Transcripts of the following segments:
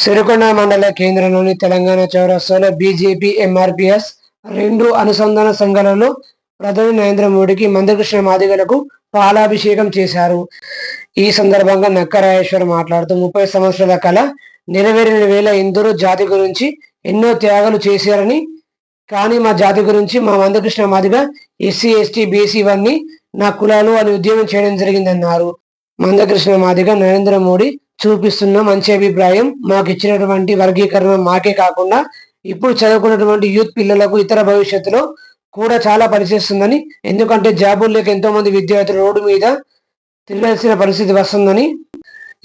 సిరికొండ మండల కేంద్రంలోని తెలంగాణ చౌరస్తాలో బీజేపీ ఎంఆర్పీఎస్ రెండు అనుసంధాన సంఘాలలో ప్రధాని నరేంద్ర మోడీకి మందకృష్ణ మాదిగలకు పాలాభిషేకం చేశారు. ఈ సందర్భంగా నక్కరాజేశ్వర్ మాట్లాడుతూ 30 సంవత్సరాల కళ నెరవేరిన వేళ ఎందరో జాతి గురించి ఎన్నో త్యాగాలు చేశారని, కానీ మా జాతి గురించి మా Mandakrishna Madiga SC ST BC ఇవన్నీ నా కులాలు అని ఉద్యమం చేయడం జరిగిందన్నారు. మందకృష్ణ మాదిగ నరేంద్ర మోడీ చూపిస్తున్న మంచి అభిప్రాయం మాకు ఇచ్చినటువంటి వర్గీకరణ మాకే కాకుండా ఇప్పుడు చదువుకున్నటువంటి యూత్ పిల్లలకు ఇతర భవిష్యత్తులో కూడా చాలా పనిచేస్తుందని, ఎందుకంటే జాబులు లేక ఎంతో మంది విద్యార్థులు రోడ్డు మీద తిరగాల్సిన పరిస్థితి వస్తుందని,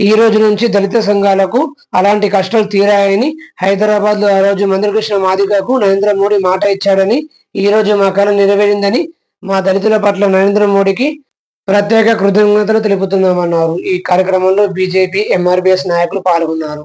ఈ రోజు నుంచి దళిత సంఘాలకు అలాంటి కష్టాలు తీరాయని, హైదరాబాద్ లో ఆ రోజు మందకృష్ణ మాదిగకు నరేంద్ర మోడీ మాట ఇచ్చాడని, ఈ రోజు మా కళ నెరవేరిందని, మా దళితుల పట్ల నరేంద్ర మోడీకి ప్రత్యేక కృతజ్ఞతలు తెలుపుతున్నామన్నారు. ఈ కార్యక్రమంలో బీజేపీ ఎంఆర్బీఎస్ నాయకులు పాల్గొన్నారు.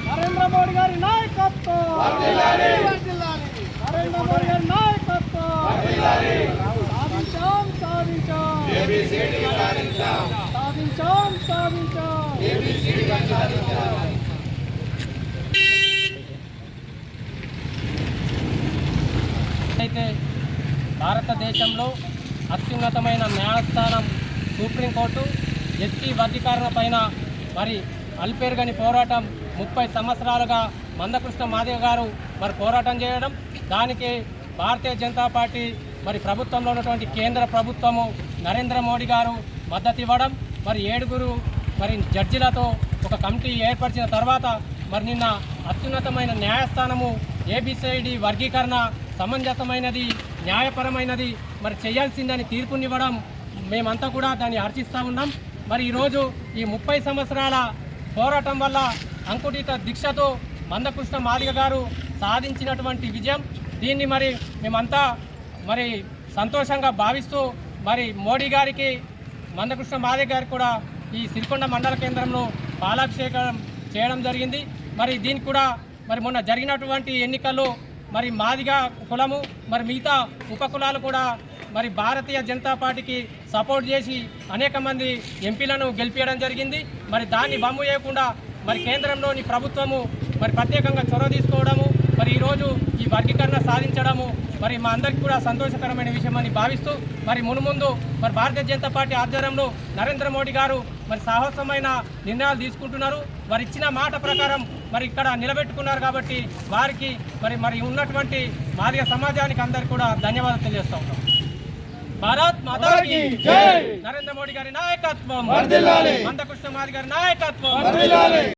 నరేంద్ర మోడీ గారి నాయకత్వం, నరేంద్ర మోడీ గారి నాయకత్వం, అయితే భారతదేశంలో అత్యున్నతమైన న్యాయస్థానం సుప్రీంకోర్టు ఎస్సీ వర్గీకరణ పైన మరి అల్పేరుగని పోరాటం 30 సంవత్సరాలుగా మందకృష్ణ మాదిగ గారు మరి పోరాటం చేయడం, దానికి భారతీయ జనతా పార్టీ మరి ప్రభుత్వంలో ఉన్నటువంటి కేంద్ర ప్రభుత్వము నరేంద్ర మోడీ గారు మద్దతు ఇవ్వడం, మరి 7 మరి జడ్జిలతో ఒక కమిటీ ఏర్పరిచిన తర్వాత మరి నిన్న అత్యున్నతమైన న్యాయస్థానము ఏబిసిడి వర్గీకరణ సమంజసమైనది, న్యాయపరమైనది మరి చేయాల్సిందని తీర్పునివ్వడం మేమంతా కూడా దాన్ని హర్షిస్తూ ఉన్నాం. మరి ఈరోజు ఈ 30 సంవత్సరాల పోరాటం వల్ల అంకుటిత దీక్షతో మందకృష్ణ మాదిగ గారు సాధించినటువంటి విజయం, దీన్ని మరి మేమంతా మరి సంతోషంగా భావిస్తూ మరి మోడీ గారికి మందకృష్ణ మాదిగ గారికి కూడా ఈ సిరికొండ మండల కేంద్రంలో పాలాభిషేకం చేయడం జరిగింది. మరి దీనికి కూడా మరి మొన్న జరిగినటువంటి ఎన్నికల్లో మరి మాదిగ కులము మరి మిగతా ఉపకులాలు కూడా మరి భారతీయ జనతా పార్టీకి సపోర్ట్ చేసి అనేక మంది ఎంపీలను గెలిపించడం జరిగింది. మరి దాన్ని బమ్ము చేయకుండా మరి కేంద్రంలోని ప్రభుత్వము మరి ప్రత్యేకంగా చొరవ తీసుకోవడము, మరి ఈరోజు ఈ వర్గీకరణ సాధించడము మరి మా అందరికీ కూడా సంతోషకరమైన విషయమని భావిస్తూ మరి మునుముందు మరి భారతీయ జనతా పార్టీ ఆధ్వర్యంలో నరేంద్ర మోడీ గారు మరి సాహసమైన నిర్ణయాలు తీసుకుంటున్నారు. వారు ఇచ్చిన మాట ప్రకారం మరి ఇక్కడ నిలబెట్టుకున్నారు కాబట్టి వారికి మరి ఉన్నటువంటి మాదిగ సమాజానికి అందరికీ కూడా ధన్యవాదాలు తెలియజేస్తా ఉన్నాం. భారత్ మాతా కీ జై. నరేంద్ర మోడీ గారి నాయకత్వం, మందకృష్ణ మాదిగ గారి నాయకత్వం.